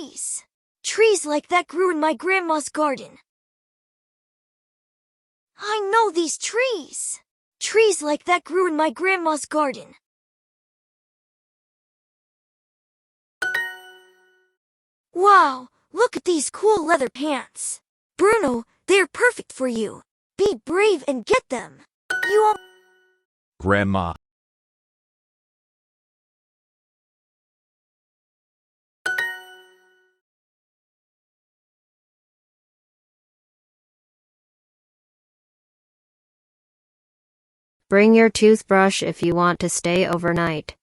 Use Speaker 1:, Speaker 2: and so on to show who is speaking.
Speaker 1: trees. Trees like that grew in my grandma's garden. I know these trees. Trees like that grew in my grandma's garden. Wow, look at these cool leather pants. Bruno, they're perfect for you. Be brave and get them. You all...
Speaker 2: Grandma.
Speaker 3: Bring your toothbrush if you want to stay overnight.